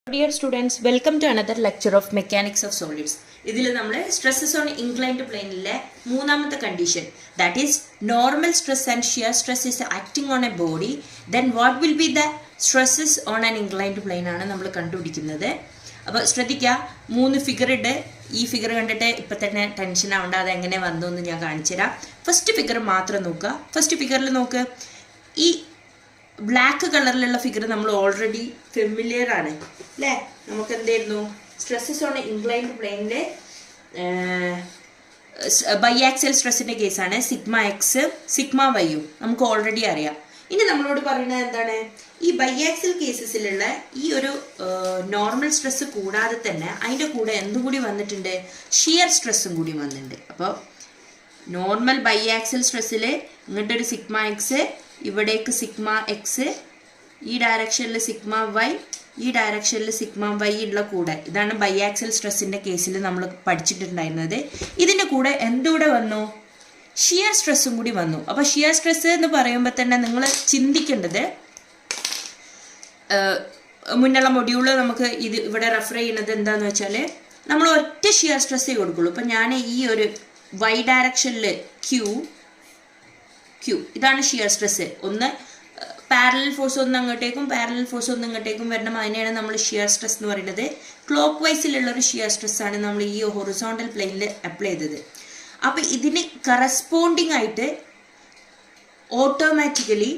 Dear students, welcome to another lecture of Mechanics of Solids. ഇതിൽ നമ്മൾ stresses on inclined plane ലെ മൂന്നാമത്തെ condition, that is normal stress and shear stress is acting on a body, then what will be the stresses on an inclined plane ആണ് നമ്മൾ കണ്ടുപിടിക്കുന്നത്. അപ്പോൾ ശ്രദ്ധിക്കുക, മൂന്ന് ഫിഗർ ഉണ്ട്. ഈ ഫിഗർ കണ്ടിട്ട് ഇപ്പം തന്നെ ടെൻഷൻ ആവണ്ട, അത് എങ്ങനെ വന്നു എന്ന് ഞാൻ കാണിച്ചു തരാം. ഫസ്റ്റ് ഫിഗർ മാത്രം നോക്കുക. ഫസ്റ്റ് ഫിഗറിൽ നോക്ക്, ഈ ബ്ലാക്ക് കളറിലുള്ള ഫിഗർ നമ്മൾ ഓൾറെഡി ഫെമിലിയർ ആണ് അല്ലേ. നമുക്ക് എന്തായിരുന്നു, സ്ട്രെസ്സസ് ഓൺ ഇൻക്ലൈൻഡ് പ്ലെയിനിലെ ബൈആക്സിയൽ സ്ട്രെസ്സിൻ്റെ കേസാണ്. സിഗ്മ എക്സ് സിഗ്മ വൈയും നമുക്ക് ഓൾറെഡി അറിയാം. ഇനി നമ്മളോട് പറയുന്നത് എന്താണ്, ഈ ബൈആക്സിയൽ കേസസിലുള്ള ഈ ഒരു നോർമൽ സ്ട്രെസ് കൂടാതെ തന്നെ അതിൻ്റെ കൂടെ എന്തും കൂടി വന്നിട്ടുണ്ട്, ഷിയർ സ്ട്രെസ്സും കൂടി വന്നിട്ടുണ്ട്. അപ്പോൾ നോർമൽ ബൈആക്സിയൽ സ്ട്രെസ്സിൽ ഇങ്ങോട്ടൊരു സിഗ്മ എക്സ്, ഇവിടേക്ക് സിഗ്മ എക്സ്, ഈ ഡയറക്ഷനിൽ സിഗ്മ വൈ, ഈ ഡയറക്ഷനിൽ സിഗ്മ വൈ ഉള്ള കൂടെ, ഇതാണ് ബൈആക്സിയൽ സ്ട്രെസ്സിൻ്റെ കേസിൽ നമ്മൾ പഠിച്ചിട്ടുണ്ടായിരുന്നത്. ഇതിൻ്റെ കൂടെ എന്തുകൂടെ വന്നു, ഷിയർ സ്ട്രെസ്സും കൂടി വന്നു. അപ്പോൾ ഷിയർ സ്ട്രെസ് എന്ന് പറയുമ്പോൾ തന്നെ നിങ്ങൾ ചിന്തിക്കേണ്ടത്, മുന്നുള്ള മൊഡ്യൂള് നമുക്ക് ഇത് ഇവിടെ റെഫർ ചെയ്യുന്നത് എന്താണെന്ന് വെച്ചാൽ, നമ്മൾ ഒറ്റ ഷിയർ സ്ട്രെസ്സേ കൊടുക്കുള്ളൂ. ഇപ്പം ഞാൻ ഈ ഒരു വൈ ഡയറക്ഷനിൽ ക്യൂ ഇതാണ് ഷിയർ സ്ട്രെസ്. ഒന്ന് പാരലൽ ഫോഴ്സ് ഒന്ന് അങ്ങോട്ടേക്കും പാരലൽ ഫോഴ്സ് ഒന്ന് ഇങ്ങോട്ടേക്കും വരണം, അതിനെയാണ് നമ്മൾ ഷിയർ സ്ട്രെസ് എന്ന് പറയുന്നത്. ക്ലോക്ക് വൈസിലുള്ളൊരു ഷിയർ സ്ട്രെസ്സാണ് നമ്മൾ ഈ ഹൊറിസോണ്ടൽ പ്ലെയിനിൽ അപ്ലൈ ചെയ്തത്. അപ്പോൾ ഇതിന് കറസ്പോണ്ടിങ് ആയിട്ട് ഓട്ടോമാറ്റിക്കലി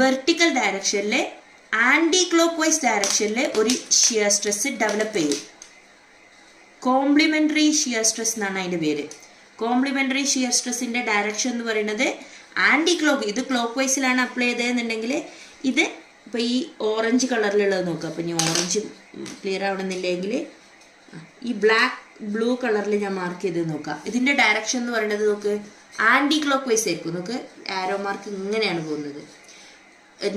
വെർട്ടിക്കൽ ഡയറക്ഷനിൽ ആൻറ്റി ക്ലോക്ക് വൈസ് ഡയറക്ഷനിൽ ഒരു ഷിയർ സ്ട്രെസ് ഡെവലപ്പ് ചെയ്യും. കോംപ്ലിമെൻ്ററി ഷിയർ സ്ട്രെസ് എന്നാണ് അതിൻ്റെ പേര്. കോംപ്ലിമെൻ്ററി ഷിയർ സ്ട്രെസ്സിൻ്റെ ഡയറക്ഷൻ എന്ന് പറയുന്നത് ആൻറ്റി ക്ലോക്ക്, ഇത് ക്ലോക്ക് വൈസിലാണ് അപ്ലൈ ചെയ്തതെന്നുണ്ടെങ്കിൽ ഇത് ഇപ്പോൾ ഈ ഓറഞ്ച് കളറിലുള്ളത് നോക്കുക. അപ്പോൾ ഇനി ഓറഞ്ച് ക്ലിയർ ആവണമെന്നില്ലെങ്കിൽ ഈ ബ്ലൂ കളറിൽ ഞാൻ മാർക്ക് ചെയ്ത് നോക്കുക. ഇതിൻ്റെ ഡയറക്ഷൻ എന്ന് പറയുന്നത് നോക്ക്, ആൻറ്റി ക്ലോക്ക് വൈസ് ആയിരിക്കും. നോക്ക്, ആരോ മാർക്ക് ഇങ്ങനെയാണ് പോകുന്നത്.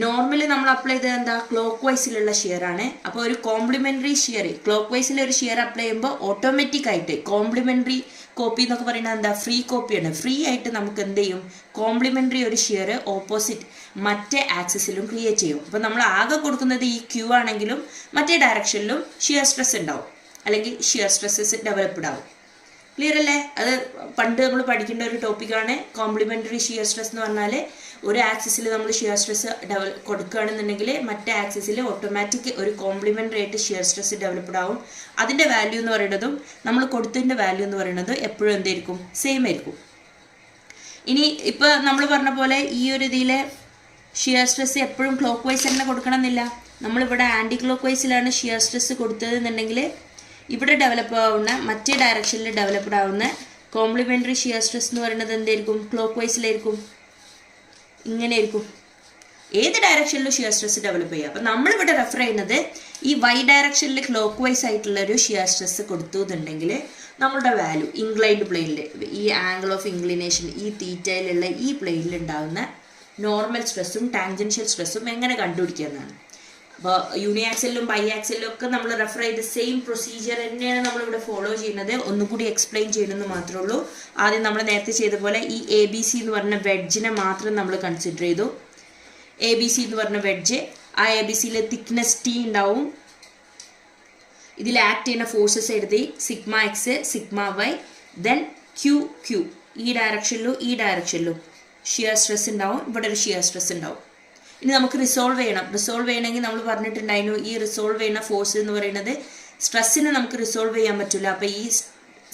നോർമലി നമ്മൾ അപ്ലൈ ചെയ്തത് എന്താ, ക്ലോക്ക് വൈസിലുള്ള ഷിയർ ആണ്. അപ്പോൾ ഒരു കോംപ്ലിമെൻ്ററി ഷിയർ, ക്ലോക്ക് വൈസിൽ ഒരു ഷിയർ അപ്ലൈ ചെയ്യുമ്പോൾ ഓട്ടോമാറ്റിക് ആയിട്ട് കോംപ്ലിമെൻ്ററി കോപ്പി എന്നൊക്കെ പറയുന്നത് എന്താ, ഫ്രീ കോപ്പിയാണ്. ഫ്രീ ആയിട്ട് നമുക്ക് എന്ത് ചെയ്യും, കോംപ്ലിമെൻ്ററി ഒരു ഷിയർ ഓപ്പോസിറ്റ് മറ്റേ ആക്സിസിലും ക്രിയേറ്റ് ചെയ്യും. അപ്പോൾ നമ്മൾ ആകെ കൊടുക്കുന്നത് ഈ ക്യൂ ആണെങ്കിലും മറ്റേ ഡയറക്ഷനിലും ഷിയർ സ്ട്രെസ് ഉണ്ടാവും, അല്ലെങ്കിൽ ഷിയർ സ്ട്രെസ്സസ് ഡെവലപ്ഡ് ആവും. ക്ലിയർ അല്ലേ? അത് പണ്ട് നമ്മൾ പഠിക്കേണ്ട ഒരു ടോപ്പിക്കാണ്. കോംപ്ലിമെൻ്ററി ഷിയർ സ്ട്രെസ് എന്ന് പറഞ്ഞാൽ ഒരു ആക്സിസിൽ നമ്മൾ ഷിയർ സ്ട്രെസ് കൊടുക്കുകയാണെന്നുണ്ടെങ്കിൽ മറ്റേ ആക്സിസിൽ ഓട്ടോമാറ്റിക് ഒരു കോംപ്ലിമെൻ്ററി ആയിട്ട് ഷിയർ സ്ട്രെസ് ഡെവലപ്ഡ് ആവും. അതിൻ്റെ വാല്യൂ എന്ന് പറയുന്നതും നമ്മൾ കൊടുത്തതിൻ്റെ വാല്യൂ എന്ന് പറയുന്നത് എപ്പോഴും എന്തായിരിക്കും, സെയിം ആയിരിക്കും. ഇനി ഇപ്പോൾ നമ്മൾ പറഞ്ഞ പോലെ ഈ ഒരു ഇതിലെ ഷിയർ സ്ട്രെസ് എപ്പോഴും ക്ലോക്ക് വൈസ് തന്നെ കൊടുക്കണം എന്നില്ല. നമ്മളിവിടെ ആൻറ്റി ക്ലോക്ക് വൈസിലാണ് ഷിയർ സ്ട്രെസ് കൊടുത്തതെന്നുണ്ടെങ്കിൽ ഇവിടെ ഡെവലപ്പ് ആവുന്ന മറ്റേ ഡയറക്ഷനിൽ ഡെവലപ്ഡ് ആവുന്ന കോംപ്ലിമെൻ്ററി ഷിയർ സ്ട്രെസ് എന്ന് പറയുന്നത് എന്തായിരിക്കും, ക്ലോക്ക് വൈസിലായിരിക്കും, ഇങ്ങനെ ആയിരിക്കും. ഏത് ഡയറക്ഷനിലും ഷിയർ സ്ട്രെസ് ഡെവലപ്പ് ചെയ്യുക. അപ്പം നമ്മളിവിടെ റെഫർ ചെയ്യുന്നത് ഈ വൈ ഡയറക്ഷനിൽ ക്ലോക്ക് വൈസ് ആയിട്ടുള്ള ഒരു ഷിയർ സ്ട്രെസ് കൊടുത്തു എന്നുണ്ടെങ്കിൽ നമ്മളുടെ വാല്യൂ ഇൻക്ലൈൻഡ് പ്ലെയിനിൽ, ഈ ആംഗിൾ ഓഫ് ഇൻക്ലിനേഷൻ ഈ തീറ്റയിലുള്ള ഈ പ്ലെയിനിൽ ഉണ്ടാകുന്ന നോർമൽ സ്ട്രെസ്സും ടാൻജൻഷ്യൽ സ്ട്രെസ്സും എങ്ങനെ കണ്ടുപിടിക്കുക എന്നാണ്. അപ്പോൾ യൂണിയാക്സിലും ബൈ ആക്സിലും ഒക്കെ നമ്മൾ റെഫർ ചെയ്ത സെയിം പ്രൊസീജിയർ തന്നെയാണ് നമ്മളിവിടെ ഫോളോ ചെയ്യുന്നത്. ഒന്നുകൂടി എക്സ്പ്ലെയിൻ ചെയ്യണമെന്ന് മാത്രമേ ഉള്ളൂ. ആദ്യം നമ്മൾ നേരത്തെ ചെയ്ത പോലെ ഈ എ ബി സി എന്ന് പറഞ്ഞ വെഡ്ജിനെ മാത്രം നമ്മൾ കൺസിഡർ ചെയ്തു. എ ബി സി എന്ന് പറഞ്ഞ വെഡ്ജ്, ആ എ ബി സിയിൽ തിക്നെസ് ടി ഉണ്ടാവും. ഇതിൽ ആക്ട് ചെയ്യുന്ന ഫോഴ്സസ് എഴുതി, sigma X sigma Y, then Q ഈ ഡയറക്ഷനിലും ഈ ഡയറക്ഷനിലും ഷിയർ സ്ട്രെസ് ഉണ്ടാവും. ഇവിടെ ഒരു ഷിയർ സ്ട്രെസ് ഉണ്ടാവും. ഇനി നമുക്ക് റിസോൾവ് ചെയ്യണം. റിസോൾവ് ചെയ്യണമെങ്കിൽ നമ്മൾ പറഞ്ഞിട്ടുണ്ടായിരുന്നു, ഈ റിസോൾവ് ചെയ്യുന്ന ഫോഴ്സ് എന്ന് പറയുന്നത് സ്ട്രെസ്സിനെ നമുക്ക് റിസോൾവ് ചെയ്യാൻ പറ്റില്ല. അപ്പോൾ ഈ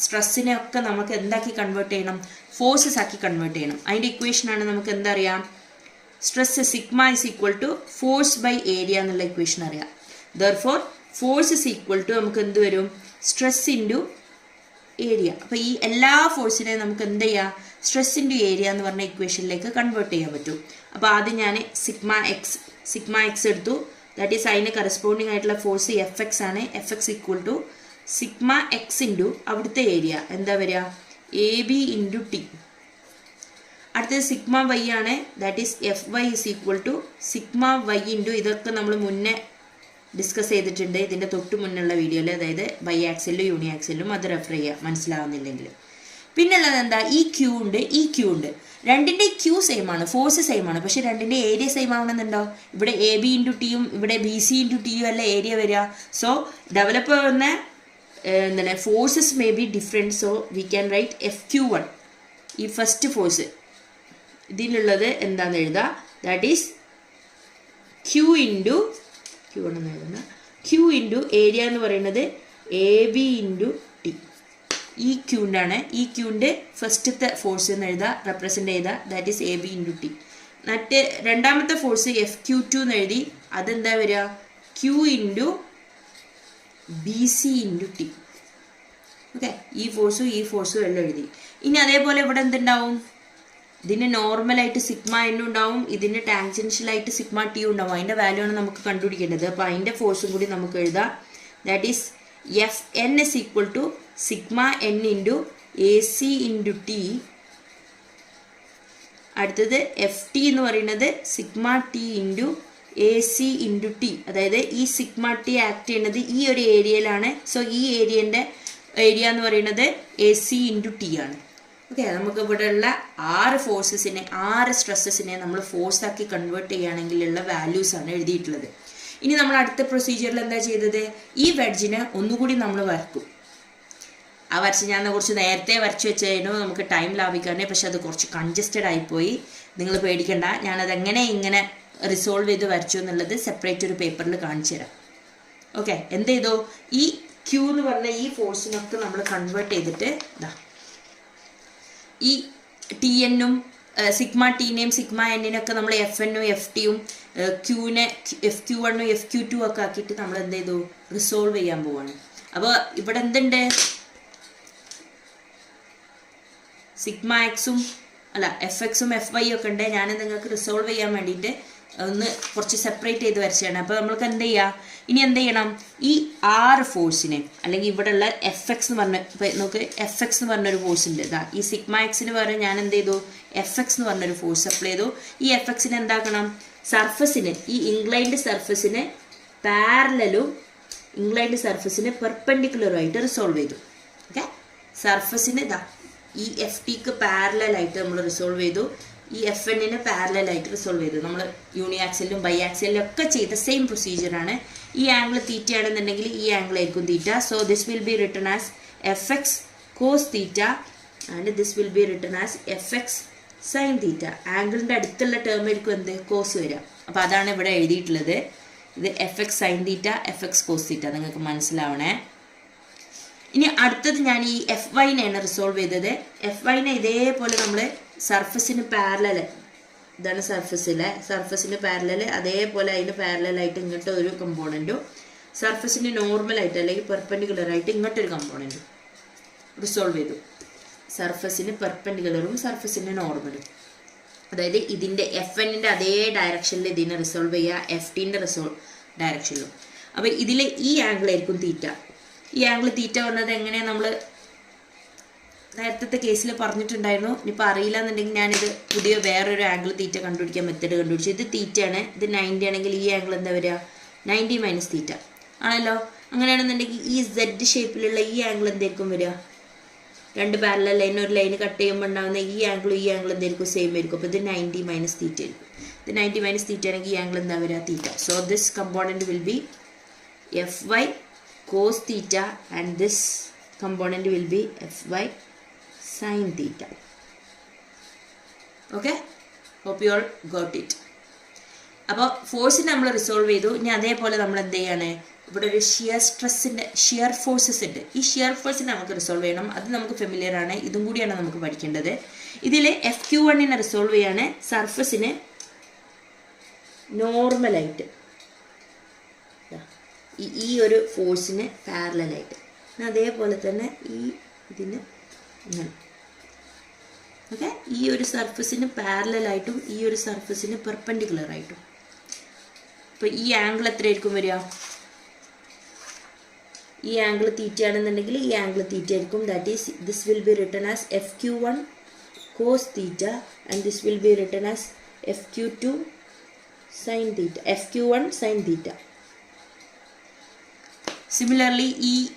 സ്ട്രെസ്സിനെ ഒക്കെ നമുക്ക് എന്താക്കി കൺവേർട്ട് ചെയ്യണം, ഫോഴ്സസ് ആക്കി കൺവേർട്ട് ചെയ്യണം. അതിൻ്റെ ഇക്വേഷനാണ് നമുക്ക് എന്താ അറിയാം, stress sigma is equal to force by area എന്നുള്ള ഇക്വേഷൻ അറിയാം. Therefore force is equal to നമുക്ക് എന്ത് വരും, സ്ട്രെസ് ഇൻറ്റു ഏരിയ. അപ്പോൾ ഈ എല്ലാ ഫോഴ്സിനെയും നമുക്ക് എന്ത് ചെയ്യാം, സ്ട്രെസ് ഇൻറ്റു ഏരിയ എന്ന് പറഞ്ഞ ഇക്വേഷനിലേക്ക് കൺവേർട്ട് ചെയ്യാൻ പറ്റും. അപ്പോൾ ആദ്യം ഞാൻ സിഗ്മ എക്സ് എടുത്തു. ദാറ്റ് ഈസ് അതിന് കറസ്പോണ്ടിങ് ആയിട്ടുള്ള ഫോഴ്സ് എഫ് എക്സ് ആണ്. F X equal to sigma X into അവിടുത്തെ ഏരിയ എന്താ വരിക, എ ബി ഇൻറ്റു ടി. അടുത്തത് സിഗ്മ വൈ ആണ്. That is F Y is equal to sigma Y into, ഇതൊക്കെ നമ്മൾ മുന്നേ ഡിസ്കസ് ചെയ്തിട്ടുണ്ട് ഇതിൻ്റെ തൊട്ട് മുന്നുള്ള വീഡിയോയിൽ, അതായത് ബൈ ആക്സിലും യൂണി ആക്സിലും. അത് റെഫർ ചെയ്യുക മനസ്സിലാവുന്നില്ലെങ്കിൽ. പിന്നുള്ളത് എന്താ, ഈ ക്യൂ ഉണ്ട്, ഈ ക്യൂ ഉണ്ട്. രണ്ടിൻ്റെ ക്യൂ സെയിം ആണ്, ഫോഴ്സ് സെയിം ആണ്, പക്ഷെ രണ്ടിൻ്റെ ഏരിയ സെയിം ആവണമെന്നുണ്ടോ? ഇവിടെ എ ബി ഇൻറ്റു ടിയും ഇവിടെ ബി സി ഇൻറ്റു ടിയും അല്ല ഏരിയ വരിക. സോ ഡെവലപ്പ് ആവുന്ന എന്താണ് forces may be different. So we can write FQ1. ഈ ഫസ്റ്റ് ഫോഴ്സ് ഇതിലുള്ളത് എന്താണെന്ന് എഴുതാം. That is Q into Q1 എന്ന് എഴുതുന്ന Q ഇൻറ്റു ഏരിയ എന്ന് പറയുന്നത് AB ഇൻറ്റു ടി. ഈ ക്യൂണ്ടാണ്, ഈ ക്യൂൻ്റെ ഫസ്റ്റത്തെ ഫോഴ്സ് എന്ന് എഴുതുക, റെപ്രസെൻ്റ് ചെയ്താൽ that is AB into T. മറ്റ് രണ്ടാമത്തെ ഫോഴ്സ് FQ2 എന്ന് എഴുതി, അതെന്താ വരിക, Q into BC into T. Okay, ഈ ഫോഴ്സും എല്ലാം എഴുതി. ഇനി അതേപോലെ ഇവിടെ എന്തുണ്ടാവും, ഇതിന് നോർമലായിട്ട് സിഗ്മ എന്നും ഉണ്ടാവും, ഇതിന് ടാൻജൻഷ്യലായിട്ട് സിഗ്മ ടി ഉണ്ടാവും. അതിൻ്റെ വാല്യൂ ആണ് നമുക്ക് കണ്ടുപിടിക്കേണ്ടത്. അപ്പോൾ അതിൻ്റെ ഫോഴ്സും കൂടി നമുക്ക് എഴുതാം. That is FN is equal to sigma n into AC into T. അടുത്തത് FT എന്ന് പറയുന്നത് sigma T into AC into T. അതായത് ഈ സിഗ്മ ടി ആക്ട് ചെയ്യുന്നത് ഈ ഒരു ഏരിയയിലാണ്. സോ ഈ ഏരിയ എന്ന് പറയുന്നത് AC ഇൻറ്റു ടി ആണ്. ഓക്കെ, നമുക്ക് ഇവിടെയുള്ള 6 ഫോഴ്സസിനെ 6 സ്ട്രെസ്സസിനെ നമ്മൾ ഫോഴ്സാക്കി കൺവേർട്ട് ചെയ്യുകയാണെങ്കിലുള്ള വാല്യൂസാണ് എഴുതിയിട്ടുള്ളത്. ഇനി നമ്മൾ അടുത്ത പ്രൊസീജിയറിൽ എന്താ ചെയ്തത്, ഈ വെഡ്ജിനെ ഒന്നുകൂടി നമ്മൾ വരക്കും. ആ വരച്ച് ഞാൻ കുറച്ച് നേരത്തെ വരച്ച് വെച്ചായിരുന്നു നമുക്ക് ടൈം ലാഭിക്കാനേ, പക്ഷെ അത് കുറച്ച് കൺജസ്റ്റഡ് ആയിപ്പോയി. നിങ്ങൾ പേടിക്കണ്ട, ഞാനതെങ്ങനെ ഇങ്ങനെ റിസോൾവ് ചെയ്ത് വരച്ചു എന്നുള്ളത് സെപ്പറേറ്റ് ഒരു പേപ്പറിൽ കാണിച്ചു തരാം. ഓക്കെ, എന്ത് ചെയ്തു, ഈ ക്യൂ എന്ന് പറഞ്ഞ ഈ ഫോഴ്സിനൊക്കെ നമ്മൾ കൺവേർട്ട് ചെയ്തിട്ട് ഇതാ ഈ ടി എന്നും സിഗ്മ ടീനെയും സിഗ്മ എന്നിനൊക്കെ നമ്മൾ FN-ഉം FT-യും ക്യൂവിനെ FQ1-ഉം FQ2 ഒക്കെ ആക്കിയിട്ട് നമ്മൾ എന്ത് ചെയ്തു, റിസോൾവ് ചെയ്യാൻ പോവാണ്. അപ്പോൾ ഇവിടെ എന്തുണ്ട്, സിഗ്മ എക്സും അല്ല FX-ഉം FY ഒക്കെ ഉണ്ട്. ഞാൻ നിങ്ങൾക്ക് റിസോൾവ് ചെയ്യാൻ വേണ്ടിയിട്ട് ഒന്ന് കുറച്ച് സെപ്പറേറ്റ് ചെയ്ത് വരച്ചാണ്. അപ്പോൾ നമ്മൾക്ക് എന്ത് ചെയ്യാം, ഇനി എന്ത് ചെയ്യണം, ഈ 6 ഫോഴ്സിനെ അല്ലെങ്കിൽ ഇവിടെയുള്ള FX എന്ന് പറഞ്ഞ, ഇപ്പോൾ നമുക്ക് FX എന്ന് പറഞ്ഞൊരു ഫോഴ്സ് ഉണ്ട്. ഇതാ ഈ സിഗ്മ എക്സിന് പകരം ഞാൻ എന്ത് ചെയ്തു, FX എന്ന് പറഞ്ഞൊരു ഫോഴ്സ് അപ്ലൈ ചെയ്തു. ഈ FX-നെ എന്താക്കണം, സർഫസിന്, ഈ ഇൻക്ലൈൻഡ് സർഫസിന് പാരലലും ഇൻക്ലൈൻഡ് സർഫസിന് പെർപെൻഡിക്കുലറുമായിട്ട് റിസോൾവ് ചെയ്തു. ഓക്കെ, സർഫസിന് ഇതാ ഈ FT-ക്ക് പാരലായിട്ട് നമ്മൾ റിസോൾവ് ചെയ്തു, ഈ FN-ന് പാരലായിട്ട് റിസോൾവ് ചെയ്തു. നമ്മൾ യൂണിയാക്സിലും ബൈ ആക്സിലും ഒക്കെ ചെയ്ത സെയിം പ്രൊസീജിയറാണ്. ഈ ആംഗിൾ തീറ്റ ആണെന്നുണ്ടെങ്കിൽ ഈ ആംഗിൾ ആയിരിക്കും theta. So this will be written as FX cos theta and this will be written as FX sine theta. ആംഗിളിൻ്റെ അടുത്തുള്ള ടേം ആയിരിക്കും എന്ത്, കോസ് വരിക. അപ്പോൾ അതാണ് ഇവിടെ എഴുതിയിട്ടുള്ളത്. ഇത് FX സൈൻ തീറ്റ, FX cos തീറ്റ, നിങ്ങൾക്ക് മനസ്സിലാവണേ. ഇനി അടുത്തത് ഞാൻ ഈ FY-നെയാണ് റിസോൾവ് ചെയ്തത്. FY-നെ ഇതേപോലെ നമ്മൾ സർഫസിന് പാരലൽ, ഇതാണ് സർഫസിന് പാരലൽ, അതേപോലെ അതിന് പാരലായിട്ട് ഇങ്ങോട്ട് ഒരു കമ്പോണൻറ്റും സർഫസിന് നോർമലായിട്ട് അല്ലെങ്കിൽ പെർപെൻഡിക്കുലറായിട്ട് ഇങ്ങോട്ടൊരു കമ്പോണൻറ്റും റിസോൾവ് ചെയ്തു. സർഫസിന് പെർപെൻഡിക്കുലറും സർഫസിന് നോർമലും. അതായത് ഇതിൻ്റെ FN-ൻ്റെ അതേ ഡയറക്ഷനിൽ ഇതിനെ റിസോൾവ് ചെയ്യുക, FT-ൻ്റെ ഡയറക്ഷനിലും. അപ്പോൾ ഇതിൽ ഈ ആംഗിൾ ആയിരിക്കും തീറ്റ. ഈ ആംഗിൾ തീറ്റ വന്നത് എങ്ങനെയാണ് നമ്മൾ നേരത്തെ കേസിൽ പറഞ്ഞിട്ടുണ്ടായിരുന്നു. ഇനിയിപ്പോൾ അറിയില്ല എന്നുണ്ടെങ്കിൽ ഞാനിത് പുതിയ വേറൊരു ആംഗിൾ തീറ്റ കണ്ടുപിടിക്കാൻ മെത്തേഡ് കണ്ടുപിടിച്ചു. ഇത് തീറ്റയാണ്, ഇത് 90 ആണെങ്കിൽ ഈ ആംഗിൾ എന്താ വരിക, 90 മൈനസ് തീറ്റ ആണല്ലോ. അങ്ങനെയാണെന്നുണ്ടെങ്കിൽ ഈ Z ഷേപ്പിലുള്ള ഈ ആംഗിൾ എന്തായിരിക്കും വരിക, 2 പാരലൽ ലൈൻ ഒരു ലൈന് കട്ട് ചെയ്യുമ്പോൾ ഉണ്ടാകുന്ന ഈ ആംഗിളും എന്തായിരിക്കും സെയിം ആയിരിക്കും. അപ്പോൾ ഇത് 90 മൈനസ് തീറ്റ ആയിരിക്കും. ഇത് 90 മൈനസ് തീറ്റ ആണെങ്കിൽ ഈ ആംഗിൾ എന്താ വരിക, theta. So this component will be FY cos theta and this component will be FY sin theta. Okay, hope you all got it. അപ്പോൾ ഫോഴ്സിനെ നമ്മൾ റിസോൾവ് ചെയ്തു. ഇനി അതേപോലെ നമ്മൾ എന്ത് ചെയ്യാണ്, ഇവിടെ ഒരു ഷിയർ ഫോഴ്സസ് ഉണ്ട്. ഈ ഷിയർ ഫോഴ്സിനെ നമുക്ക് റിസോൾവ് ചെയ്യണം. അത് നമുക്ക് ഫെമിലിയർ ആണ്, ഇതും കൂടിയാണ് നമുക്ക് പഠിക്കേണ്ടത്. ഇതിൽ FQ1-നെ റിസോൾവ് ചെയ്യാണ്. സർഫസിന് നോർമലായിട്ട് ഈ ഒരു ഫോഴ്സിന് പാരലായിട്ട്, അതേപോലെ തന്നെ ഈ ഇതിന് ഇങ്ങനെ. ഓക്കെ, ഈ ഒരു സർഫസിന് പാരലായിട്ടും ഈ ഒരു സർഫസിന് പെർപെൻഡിക്കുലറായിട്ടും. അപ്പോൾ ഈ ആംഗിൾ എത്രയായിരിക്കും വരിക, ഈ ആംഗിൾ തീറ്റ ആണെന്നുണ്ടെങ്കിൽ ഈ ആംഗിൾ തീറ്റ ആയിരിക്കും. That is this will be written as FQ1 cos theta and this will be written as FQ2 sine theta, FQ1 sine theta. Similarly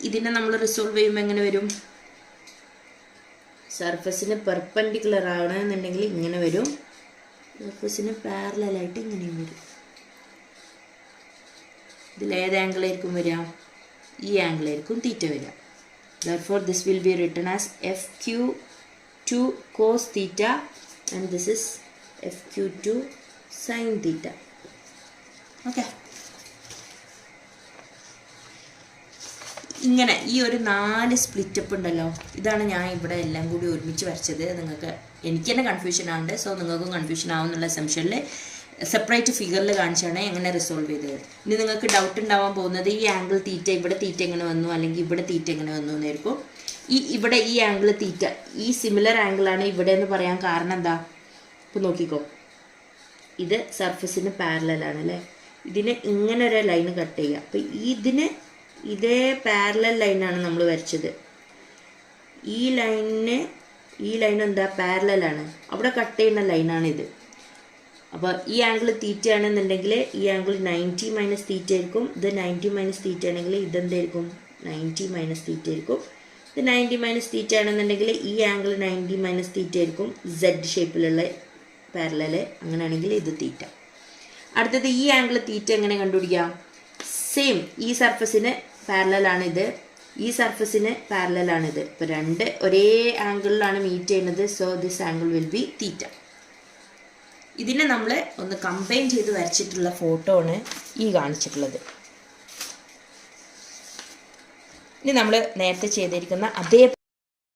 ഇതിനെ നമ്മൾ റിസോൾവ് ചെയ്യുമ്പോൾ എങ്ങനെ വരും, സർഫസിന് പെർപെൻഡിക്കുലർ ആവണമെന്നുണ്ടെങ്കിൽ ഇങ്ങനെ വരും, സർഫസിന് പാരലലായിട്ട് ഇങ്ങനെയും വരും. ഇതിൽ ഏത് ആംഗിളായിരിക്കും വരിക? ഈ ആംഗിളായിരിക്കും തീറ്റ വരിക. Therefore this will be written as FQ2 cos theta and this is FQ2 sin theta. Okay. ഇങ്ങനെ ഈ ഒരു 4 സ്പ്ലിറ്റപ്പ് ഉണ്ടല്ലോ, ഇതാണ് ഞാൻ ഇവിടെ എല്ലാം കൂടി ഒരുമിച്ച് വരച്ചത്. നിങ്ങൾക്ക് എനിക്ക് തന്നെ കൺഫ്യൂഷൻ ആവുന്നുണ്ട്, സോ നിങ്ങൾക്കും കൺഫ്യൂഷൻ ആവും എന്നുള്ള അസംഷനിൽ സെപ്പറേറ്റ് ഫിഗറിൽ കാണിച്ചാണ് എങ്ങനെ റിസോൾവ് ചെയ്തത്. ഇനി നിങ്ങൾക്ക് ഡൗട്ട് ഉണ്ടാവാൻ പോകുന്നത് ഈ ആംഗിൾ തീറ്റ ഇവിടെ തീറ്റ എങ്ങനെ വന്നു, അല്ലെങ്കിൽ ഇവിടെ തീറ്റ എങ്ങനെ വന്നു എന്നായിരിക്കും. ഇവിടെ ഈ ആംഗിൾ തീറ്റ ഈ സിമിലർ ആംഗിളാണ് ഇവിടെ എന്ന് പറയാൻ കാരണം എന്താ? ഇപ്പോൾ നോക്കിക്കോ, ഇത് സർഫസിന് പാരലലാണ് അല്ലേ, ഇതിന് ഇങ്ങനെ ഒരു ലൈന് കട്ട് ചെയ്യുക. അപ്പോൾ ഇതിന് ഇതേ പാരലൽ ലൈനാണ് നമ്മൾ വരച്ചത്. ഈ ലൈൻ എന്താ? പാരലലാണ്, അവിടെ കട്ട് ചെയ്യുന്ന ലൈനാണിത്. അപ്പോൾ ഈ ആംഗിൾ തീറ്റ ആണെന്നുണ്ടെങ്കിൽ ഈ ആംഗിൾ 90 മൈനസ് തീറ്റ ആയിരിക്കും. ഇത് 90 മൈനസ് തീറ്റ ആണെങ്കിൽ ഇതെന്തായിരിക്കും? 90 മൈനസ് തീറ്റ ആയിരിക്കും. ഇത് 90 മൈനസ് തീറ്റ ആണെന്നുണ്ടെങ്കിൽ ഈ ആംഗിൾ 90 മൈനസ് തീറ്റ ആയിരിക്കും. Z ഷേപ്പിലുള്ള പാരലല്, അങ്ങനെയാണെങ്കിൽ ഇത് തീറ്റ. അടുത്തത് ഈ ആംഗിൾ തീറ്റ എങ്ങനെ കണ്ടുപിടിക്കാം? സെയിം, ഈ സർഫസിന് പാരലലാണിത്, ഈ സർഫസിന് പാരലലാണിത്. ഇപ്പോൾ രണ്ട് ഒരേ ആംഗിളിലാണ് മീറ്റ് ചെയ്യുന്നത്. So this angle will be theta. ഇതിനെ നമ്മൾ ഒന്ന് കമ്പൈൻ ചെയ്ത് വരച്ചിട്ടുള്ള ഫോട്ടോ ആണ് ഈ കാണിച്ചിട്ടുള്ളത്. ഇനി നമ്മൾ നേരത്തെ ചെയ്തിരിക്കുന്ന അതേ,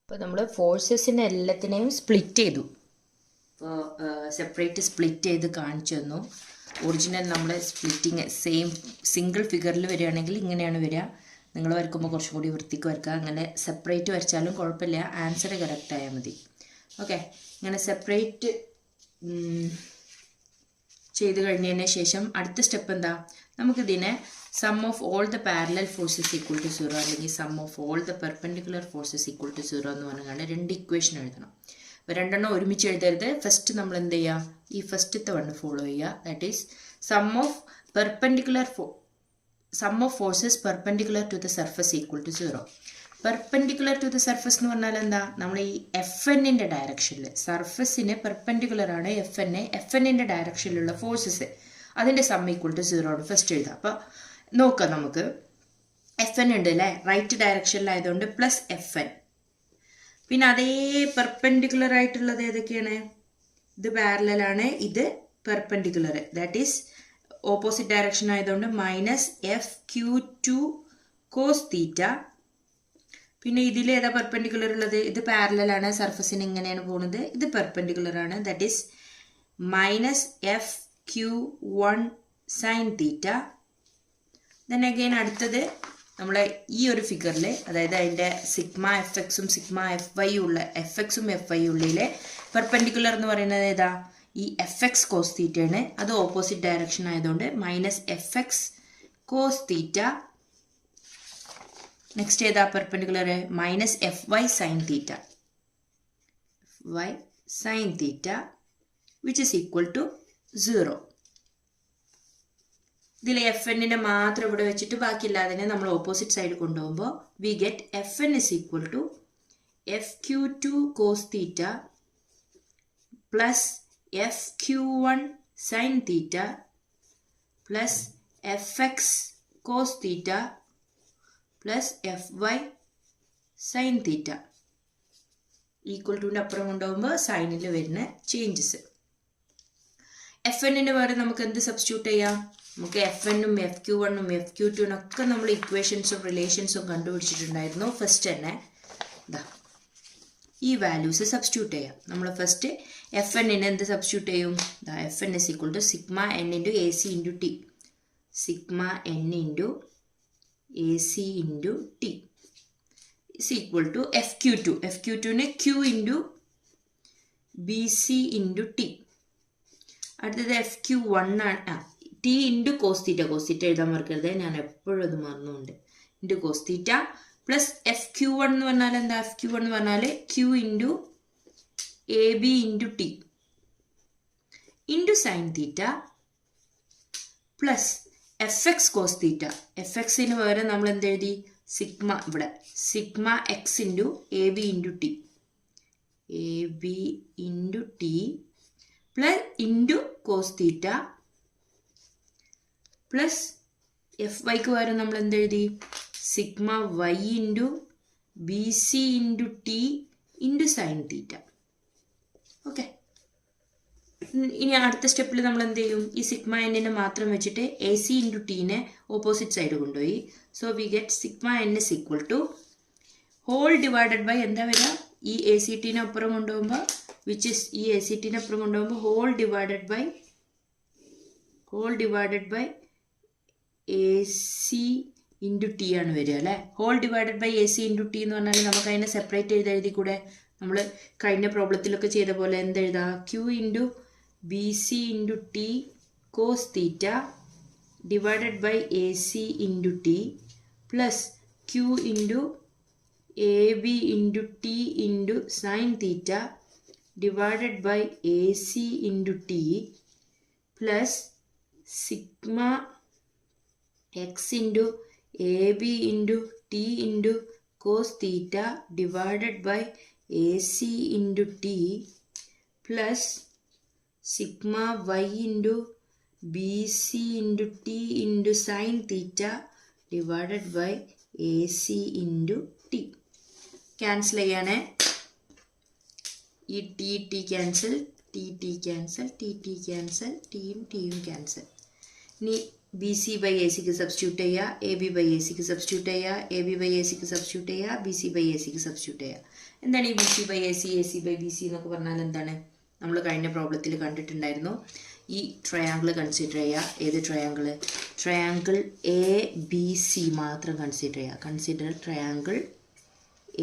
ഇപ്പോൾ നമ്മൾ ഫോഴ്സസിനെ എല്ലാത്തിനെയും സ്പ്ലിറ്റ് ചെയ്തു. ഇപ്പോൾ സെപ്പറേറ്റ് സ്പ്ലിറ്റ് ചെയ്ത് കാണിച്ചു തന്നു. ഒറിജിനൽ നമ്മൾ സ്പ്ലിറ്റിങ് സെയിം സിംഗിൾ ഫിഗറിൽ വരികയാണെങ്കിൽ ഇങ്ങനെയാണ് വരിക. നിങ്ങൾ വരയ്ക്കുമ്പോൾ കുറച്ചും കൂടി വൃത്തിക്ക് വരക്കുക. അങ്ങനെ സെപ്പറേറ്റ് വരച്ചാലും കുഴപ്പമില്ല, ആൻസർ കറക്റ്റ് ആയാൽ മതി. ഓക്കെ, ഇങ്ങനെ സെപ്പറേറ്റ് ചെയ്ത് കഴിഞ്ഞതിന് ശേഷം അടുത്ത സ്റ്റെപ്പ് എന്താ? നമുക്കിതിനെ sum of all the parallel forces equal to 0 അല്ലെങ്കിൽ sum of all the perpendicular forces equal to 0 എന്ന് പറഞ്ഞാൽ രണ്ട് ഇക്വേഷൻ എഴുതണം. അപ്പോൾ രണ്ടെണ്ണം ഒരുമിച്ച് എഴുതരുത്. ഫസ്റ്റ് നമ്മൾ എന്ത് ചെയ്യുക? ഈ ഫസ്റ്റത്തെ വണ്ണ് ഫോളോ ചെയ്യുക. That is sum of forces perpendicular to the surface equal to 0. Perpendicular to the surface എന്ന് പറഞ്ഞാൽ എന്താ? നമ്മൾ ഈ FN-ൻ്റെ ഡയറക്ഷനിൽ, സർഫസിന് പെർപെൻഡിക്കുലർ ആണ് FN-ൻ്റെ ഡയറക്ഷനിലുള്ള ഫോഴ്സസ്, അതിൻ്റെ സം ഈക്വൽ ടു 0 ആണ് ഫസ്റ്റ് എഴുതുക. അപ്പോൾ നോക്കാം, നമുക്ക് FN ഉണ്ട് അല്ലേ, റൈറ്റ് ഡയറക്ഷനിലായതുകൊണ്ട് പ്ലസ് FN. പിന്നെ അതേ പെർപെൻഡിക്കുലർ ആയിട്ടുള്ളത് ഏതൊക്കെയാണ്? ഇത് പാരലലാണ്, ഇത് perpendicular, that is opposite direction ആയതുകൊണ്ട് മൈനസ് FQ2 കോസ് തീറ്റ. പിന്നെ ഇതിൽ ഏതാ പെർപെൻഡിക്കുലർ ഉള്ളത്? ഇത് പാരലലാണ്, സർഫസിന് ഇങ്ങനെയാണ് പോകുന്നത്, ഇത് പെർപെൻഡിക്കുലർ ആണ്, that is minus FQ1 sine theta. Then again അടുത്തത് നമ്മളെ ഈ ഒരു ഫിഗറിൽ, അതായത് അതിൻ്റെ സിഗ്മ FXും സിഗ്മ FY ഉള്ള FXും FY ഉള്ളിലെ പെർപെൻഡിക്കുലർ എന്ന് പറയുന്നത് ഏതാ? ഈ FX കോസ് തീറ്റയാണ്. അത് ഓപ്പോസിറ്റ് ഡയറക്ഷൻ ആയതുകൊണ്ട് minus FX cos theta. Next ഏതാ perpendicular? Minus FY sine theta, FY sine theta which is equal to 0. ഇതിൽ FN-നെ മാത്രം ഇവിടെ വെച്ചിട്ട് ബാക്കിയില്ലാതിനെ നമ്മൾ ഓപ്പോസിറ്റ് സൈഡ് കൊണ്ടുപോകുമ്പോൾ we get FN is equal to FQ2 cos theta plus FQ1 sine theta plus FX cos theta plus FY sine theta. Equal ടുവിൻ്റെ അപ്പുറം കൊണ്ടുപോകുമ്പോൾ സൈനിൽ വരുന്ന ചേഞ്ചസ്. FN-ന് വേറെ നമുക്ക് എന്ത് സബ്സ്റ്റിറ്റ്യൂട്ട് ചെയ്യാം? നമുക്ക് FN-ഉം FQ1ഉം FQ2 ഒക്കെ നമ്മൾ ഇക്വേഷൻസും റിലേഷൻസും കണ്ടുപിടിച്ചിട്ടുണ്ടായിരുന്നു. ഫസ്റ്റ് തന്നെ ഇതാ ഈ വാല്യൂസ് സബ്സ്റ്റിറ്റ്യൂട്ട് ചെയ്യാം. നമ്മൾ ഫസ്റ്റ് FN-ന് എന്ത് സബ്സ്റ്റിറ്റ്യൂട്ട് ചെയ്യും? ഇതാ FN is equal to sigma N into AC into T, sigma N into AC into T is equal to FQ2. FQ2ന് Q into BC into T. അടുത്തത് FQ1 ആണ്, T into cos theta, cos theta എഴുതാൻ മറക്കരുത്, ഞാൻ എപ്പോഴും അത് മറന്നുകൊണ്ട്, into cos theta plus FQ1 എന്ന് പറഞ്ഞാൽ എന്താ? FQ1 എന്ന് പറഞ്ഞാൽ Q into AB into T into sine theta plus FX cos theta. FXന് പകരം നമ്മൾ എന്തെഴുതി? സിഗ്മ, ഇവിടെ sigma X into AB into T AB into T plus into cos theta plus FYക്ക് പകരം നമ്മൾ എന്തെഴുതി sigma Y into BC into T into sine theta. Okay, ഇനി അടുത്ത സ്റ്റെപ്പിൽ നമ്മൾ എന്ത് ചെയ്യും? ഈ സിഗ്മ എന്നിനെ മാത്രം വെച്ചിട്ട് AC ഇൻറ്റു ടീനെ ഓപ്പോസിറ്റ് സൈഡ് കൊണ്ടുപോയി. So we get sigma N is equal to whole divided by എന്താ വരിക? ഈ ACT അപ്പുറം കൊണ്ടുപോകുമ്പോൾ വിച്ച് ഇസ് ഈ ACT അപ്പുറം കൊണ്ടുപോകുമ്പോൾ whole divided by AC into T ആണ് വരിക അല്ലേ. Whole divided by AC into T എന്ന് പറഞ്ഞാൽ നമുക്ക് അതിനെ സെപ്പറേറ്റ് എഴുതി കൂടെ. നമ്മൾ കഴിഞ്ഞ പ്രോബ്ലത്തിലൊക്കെ ചെയ്ത പോലെ എന്തെഴുതാം? Q into BC into T cos theta divided by AC into T plus Q into AB into T into sine theta divided by AC into T plus sigma X into AB into T into cos theta divided by AC into T plus sigma Y into BC into T into sine theta divided by AC into T. Cancel ചെയ്യണേ. ഈ T cancel, T cancel, T cancel, ടിയും cancel. ഇനി BC by ACക്ക് substitute ചെയ്യുക, AB by ACക്ക് substitute ചെയ്യുക, AB by ACക്ക് substitute ചെയ്യുക, BC ബൈ ACക്ക് സബ്സ്റ്റിറ്റ്യൂട്ട് ചെയ്യുക. എന്താണ് ഈ BC by AC, AC by BC എന്നൊക്കെ പറഞ്ഞാൽ എന്താണ്? നമ്മൾ കഴിഞ്ഞ പ്രോബ്ലത്തിൽ കണ്ടിട്ടുണ്ടായിരുന്നു. ഈ ട്രയാങ്കിൾ കൺസിഡർ ചെയ്യുക. ഏത് ട്രയാങ്കിൾ? ട്രയാങ്കിൾ ABC മാത്രം കൺസിഡർ ചെയ്യുക. Consider triangle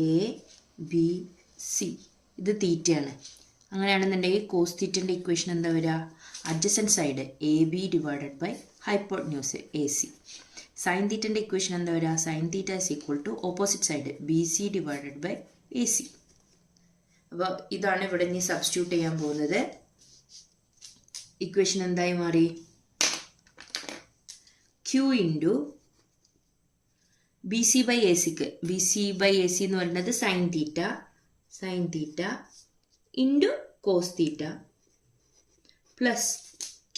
ABC. ഇത് തീറ്റയാണ്. അങ്ങനെയാണെന്നുണ്ടെങ്കിൽ കോസ് തീറ്റൻ്റെ ഇക്വേഷൻ എന്താ വരിക? Adjacent side AB divided by hypotenuse AC. Sine തീറ്റൻ്റെ ഇക്വേഷൻ എന്താ വരിക? Sine theta is equal to opposite side BC divided by AC. അപ്പോൾ ഇതാണ് ഇവിടെ ഇനി സബ്സ്റ്റിറ്റ്യൂട്ട് ചെയ്യാൻ പോകുന്നത്. ഇക്വേഷൻ എന്തായി മാറി? Q ഇൻറ്റു BC ബൈ ACക്ക്, BC ബൈ AC എന്ന് പറയുന്നത് sine theta into cos theta plus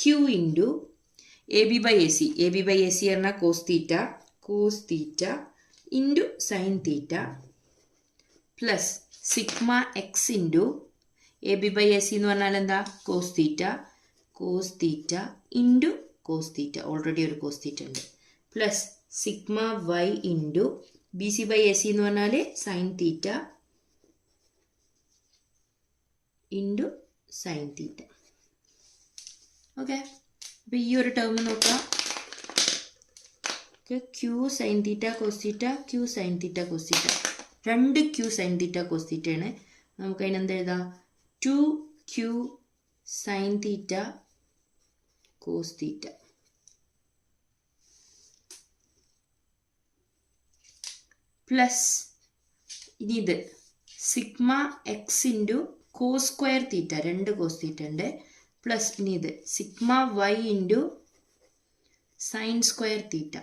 Q into AB by AC പറഞ്ഞാൽ cos theta into sine theta plus sigma X into AB by AC എന്ന് പറഞ്ഞാൽ എന്താ? Cos theta into cos theta, already ഒരു cos തീറ്റ ഉണ്ട്, plus sigma Y into BC by AC എന്ന് പറഞ്ഞാൽ sine theta into sine theta. Okay, അപ്പോൾ ഈ ഒരു ടേം നോക്കാം. Q sine theta cos theta, Q sine theta cos theta, രണ്ട് Q sine theta cos തീറ്റയാണ്. നമുക്ക് അതിനെന്ത് എഴുതാം? 2Q sine theta cos theta plus ഇനി ഇത് sigma X into cos square theta, രണ്ട് കോസ് തീറ്റ ഉണ്ട്, പ്ലസ് ഇനി ഇത് sigma Y into sine square theta.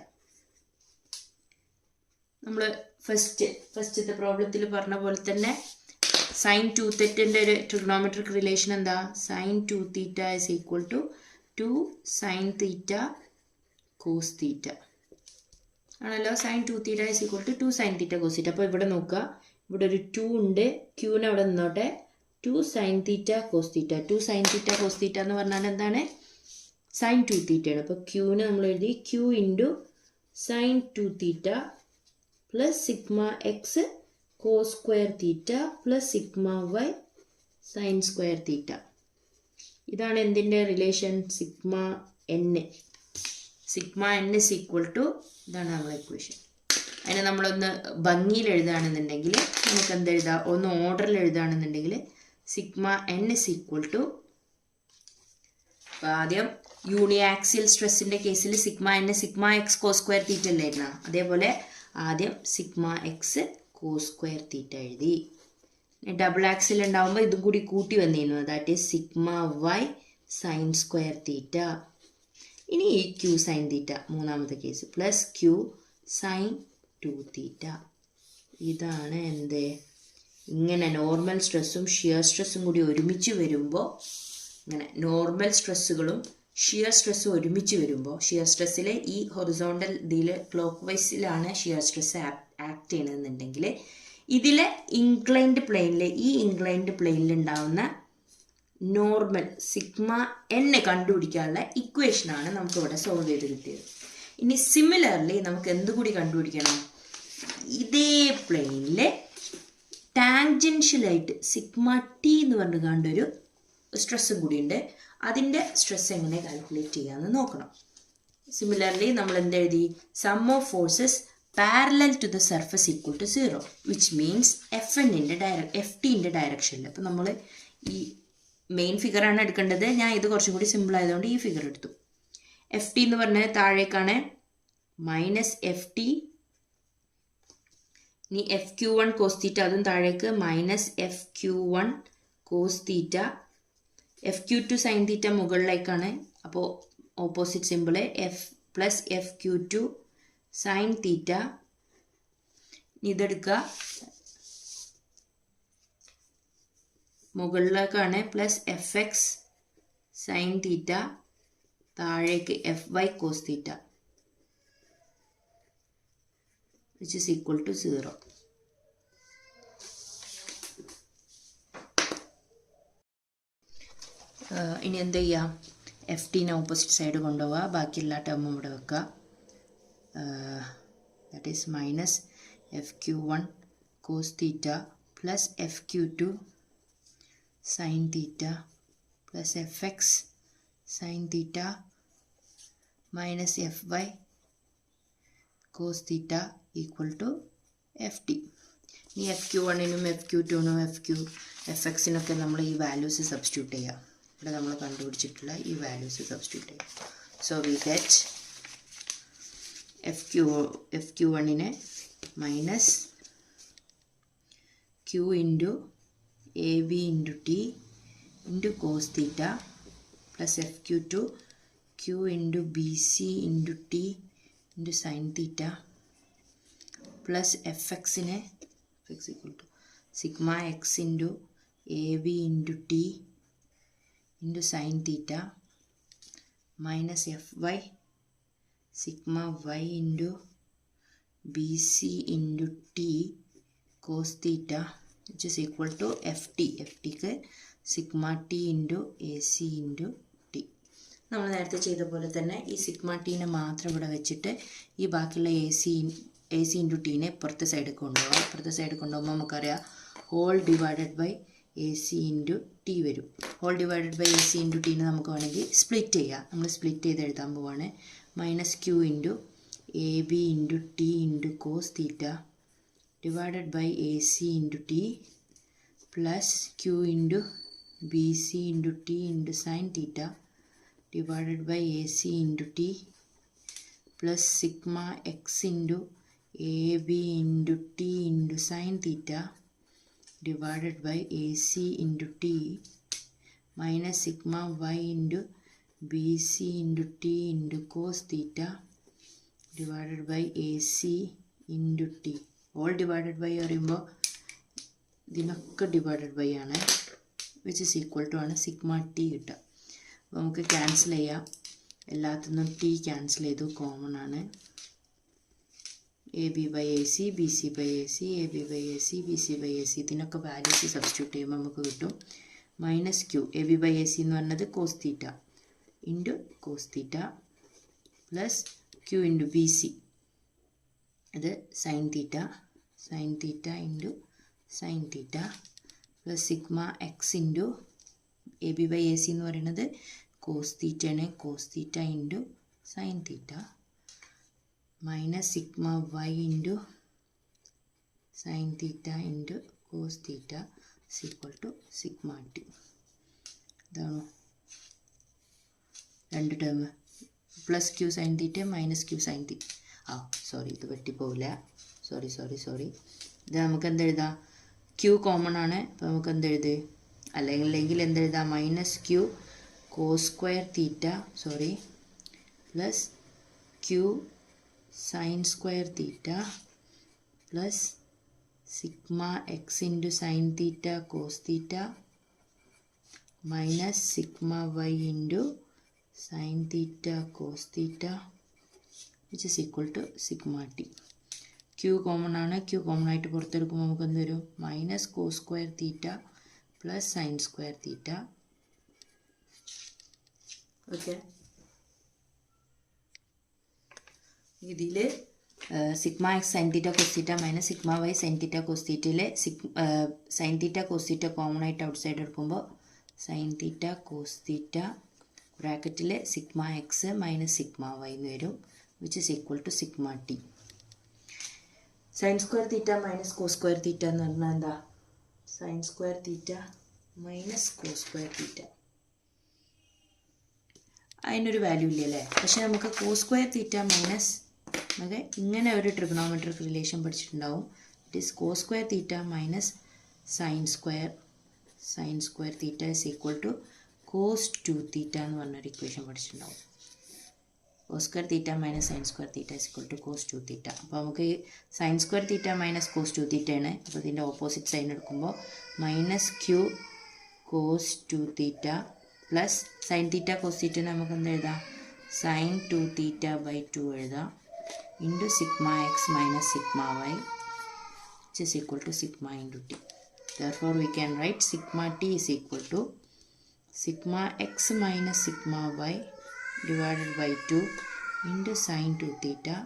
നമ്മൾ ഫസ്റ്റത്തെ പ്രോബ്ലത്തിൽ പറഞ്ഞ പോലെ തന്നെ സൈൻ 2 തീറ്റൻ്റെ ഒരു ട്രിഗണോമെട്രിക് റിലേഷൻ എന്താ? Sine 2 theta is equal to 2 sine theta cos theta ആണല്ലോ. Sine 2 theta is equal to 2 sine theta cos theta. അപ്പോൾ ഇവിടെ നോക്കുക, ഇവിടെ ഒരു 2 ഉണ്ട്, ക്യൂവിന് അവിടെ നിന്നോട്ടെ. 2 sine theta cos theta, 2 sine theta cos theta എന്ന് പറഞ്ഞാൽ എന്താണ്? സൈൻ 2 തീറ്റയാണ്. അപ്പോൾ ക്യൂവിന് നമ്മൾ എഴുതി Q into sine 2 theta plus sigma X cos square theta plus sigma Y sine square theta. ഇതാണ് എന്തിൻ്റെ relation? Sigma N. Sigma N is equal to, ഇതാണ് നമ്മളെ ഇക്വേഷൻ. അതിനെ നമ്മളൊന്ന് ഭംഗിയിൽ എഴുതുകയാണെന്നുണ്ടെങ്കിൽ നമുക്ക് എന്തെഴുതാം? ഒന്ന് ഓർഡറിൽ എഴുതുകയാണെന്നുണ്ടെങ്കിൽ sigma N is equal to, ആദ്യം യൂണിയാക്സിയൽ സ്ട്രെസ്സിൻ്റെ കേസിൽ sigma N sigma X cos square theta അല്ലായിരുന്ന, അതേപോലെ ആദ്യം sigma X cos square theta എഴുതി. ഡബിൾ ആക്സിൽ ഉണ്ടാകുമ്പോൾ ഇതും കൂടി കൂട്ടി വന്നിരുന്നു, that is sigma Y sine square theta. ഇനി ഈ Q സൈൻ തീറ്റ മൂന്നാമത്തെ case plus Q sine 2 theta. ഇതാണ് എന്ത്? ഇങ്ങനെ നോർമൽ സ്ട്രെസ്സും ഷിയർ സ്ട്രെസ്സും കൂടി ഒരുമിച്ച് വരുമ്പോൾ, ഇങ്ങനെ നോർമൽ സ്ട്രെസ്സുകളും ഷിയർ സ്ട്രെസ്സും ഒരുമിച്ച് വരുമ്പോൾ, ഷിയർ സ്ട്രെസ്സിൽ ഈ ഹൊറിസോണ്ടൽ ഇതിൽ ക്ലോക്ക് വൈസിലാണ് ഷിയർ സ്ട്രെസ് ആക്ട് ചെയ്യണമെന്നുണ്ടെങ്കിൽ, ഇതിലെ ഇൻക്ലൈൻഡ് പ്ലെയിനിൽ, ഈ ഇൻക്ലൈൻഡ് പ്ലെയിനിൽ ഉണ്ടാവുന്ന നോർമൽ സിഗ്മ എൻ കണ്ടുപിടിക്കാനുള്ള ഇക്വേഷനാണ് നമുക്കിവിടെ സോൾവ് ചെയ്ത് കിട്ടിയത്. ഇനി സിമിലർലി നമുക്ക് എന്തുകൂടി കണ്ടുപിടിക്കണം? ഇതേ പ്ലെയിനിൽ ടാൻജൻഷ്യലായിട്ട് സിഗ്മ ടി എന്ന് പറഞ്ഞു കണ്ടൊരു സ്ട്രെസ്സും കൂടിയുണ്ട്. അതിൻ്റെ സ്ട്രെസ് എങ്ങനെ കാൽക്കുലേറ്റ് ചെയ്യാമെന്ന് നോക്കണം. സിമിലർലി നമ്മൾ എന്തെഴുതി? Sum of forces parallel to the surface equal to 0, which means FTൻ്റെ ഡയറക്ഷനിൽ. അപ്പോൾ നമ്മൾ ഈ മെയിൻ ഫിഗറാണ് എടുക്കേണ്ടത്. ഞാൻ ഇത് കുറച്ചും കൂടി സിമ്പിൾ ആയതുകൊണ്ട് ഈ ഫിഗർ എടുത്തു. FT എന്ന് പറഞ്ഞാൽ താഴേക്കാണ്, -FT. ഇനി FQ1 cos θ, അതും താഴേക്ക്, -FQ1 cos θ. FQ2 sin θ മുകളിലേക്കാണ്, അപ്പോൾ ഓപ്പോസിറ്റ് സിമ്പിൾ +FQ2 sin θ. ഇതെടുക്കുക, മുകളിലേക്കാണ് +FX sin θ, താഴേക്ക് FY cos θ, which is equal to 0. ഇനി എന്ത് ചെയ്യുക? FTനെ ഓപ്പോസിറ്റ് സൈഡ് കൊണ്ടുപോവുക, ബാക്കി എല്ലാ ടേമും ഇവിടെ വെക്കുക. That is -FQ1 cos θ +FQ2 sin θ +FX sin θ -FY cos θ equal to FT. ഈ FQ1നും FQ2നും FXനൊക്കെ നമ്മൾ ഈ വാല്യൂസ് സബ്സ്റ്റിറ്റ്യൂട്ട് ചെയ്യുക. ഇവിടെ നമ്മൾ കണ്ടുപിടിച്ചിട്ടുള്ള ഈ വാല്യൂസ് സബ്സ്റ്റിറ്റ്യൂട്ട് ചെയ്യുക. സോ വി ഗെറ്റ് FQ1നെ -Q into AB into T into cos θ +FQ2 Q into BC into T into sin θ +FXനെ X equal to sigma X into AB into T into sin θ -FY sigma Y into BC into T cos θ which is equal to FT. FTക്ക് sigma T into AC into T. നമ്മൾ നേരത്തെ ചെയ്ത പോലെ തന്നെ ഈ sigma ടീനെ മാത്രം ഇവിടെ വെച്ചിട്ട് ഈ ബാക്കിയുള്ള AC ഇൻറ്റു ടീനെ ഇപ്പുറത്തെ സൈഡിൽ കൊണ്ടുപോകാം. ഇപ്പുറത്തെ സൈഡിൽ കൊണ്ടുപോകുമ്പോൾ നമുക്കറിയാം whole divided by AC into T വരും. Whole divided by AC into ടീനെ നമുക്ക് വേണമെങ്കിൽ സ്പ്ലിറ്റ് ചെയ്യാം. നമ്മൾ സ്പ്ലിറ്റ് ചെയ്ത് എഴുതാൻ പോവാണ്. -Q into AB into T into cos θ divided by AC into T plus Q into BC into T into sin theta divided by AC into T plus sigma X into AB into T into sin theta divided by AC into T minus sigma Y into BC into T into cos theta divided by AC into T. All divided by പറയുമ്പോൾ ഇതിനൊക്കെ divided by ആണ്, which is equal to ആണ് sigma T കിട്ടുക. അപ്പോൾ നമുക്ക് cancel ചെയ്യാം. എല്ലാത്തിനും T cancel ചെയ്തു, കോമൺ ആണ്. AB by AC, BC by AC, AB by AC, BC by AC ഇതിനൊക്കെ വാല്യൂസ് സബ്സ്റ്റിറ്റ്യൂട്ട് ചെയ്യുമ്പോൾ നമുക്ക് കിട്ടും -Q. AB by AC എന്ന് പറഞ്ഞത് cos θ into cos θ plus Q into BC അത് sin θ into sin θ plus sigma X into AB by AC എന്ന് പറയുന്നത് cos θ ആണ്, cos θ into sin θ minus sigma Y into sin θ into cos θ equal to sigma T. ഇതാണോ രണ്ട് term? Plus Q sin θ minus Q sin θ. Sorry, ഇത് വെട്ടിപ്പോവില്ല. Sorry. ഇത് നമുക്ക് എന്തെഴുതാം? Q common ആണ്, അപ്പോൾ നമുക്ക് എന്തെഴുത്? അല്ലെങ്കിൽ എന്തെഴുതാം? -Q cos square θ plus Q sin square θ plus sigma X into sine theta cos theta minus sigma Y into sine theta cos theta which is equal to sigma T. Q common ആണ്. Q common ആയിട്ട് പുറത്തെടുക്കുമ്പോൾ നമുക്ക് എന്ത് വരും? Minus cos square theta plus sine square theta. Okay, ഇതിൽ sigma X sine theta cos theta minus sigma Y sine theta cos തീറ്റയിൽ sign theta cos theta common ആയിട്ട് outside എടുക്കുമ്പോൾ സൈൻ തീറ്റ കോസ് തീറ്റ ബ്രാക്കറ്റിൽ sigma X minus sigma Y എന്ന് വരും which is equal to sigma T. Sine square theta minus cos square theta എന്ന് പറഞ്ഞാൽ എന്താ? Sine square theta minus cos square theta. അതിനൊരു value ഇല്ലല്ലേ? പക്ഷെ നമുക്ക് കോസ് സ്ക്വയർ തീറ്റ മൈനസ് നമുക്ക് ഇങ്ങനെ ഒരു ട്രിഗണോമെട്രിക് റിലേഷൻ പഠിച്ചിട്ടുണ്ടാവും. It is cos square theta minus sine square theta is equal to cos 2 theta എന്ന് പറഞ്ഞൊരു ഇക്വേഷൻ പഠിച്ചിട്ടുണ്ടാവും. Cos square theta minus sine square theta is equal to cos 2 theta. അപ്പോൾ നമുക്ക് ഈ sine square theta minus cos 2 തീറ്റയാണ്. അപ്പോൾ ഇതിൻ്റെ opposite sign എടുക്കുമ്പോൾ minus Q cos 2 theta plus sine theta cos theta നമുക്ക് എന്ത് എഴുതാം? സൈൻ 2 തീറ്റ ബൈ 2 എഴുതാം into sigma X minus sigma Y which is equal to sigma into t. Therefore we can write sigma t is equal to sigma x minus sigma y divided by 2 into sin 2 theta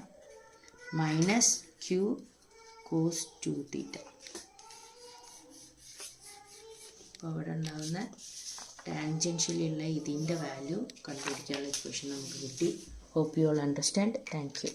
minus q cos 2 theta. അപ്പോൾ അവിടെ ഉണ്ടാകുന്ന ടാൻജൻഷ്യലുള്ള ഇതിൻ്റെ value കണ്ടുപിടിക്കാനുള്ള equation നമുക്ക് കിട്ടി. Hope you all understand. Thank U.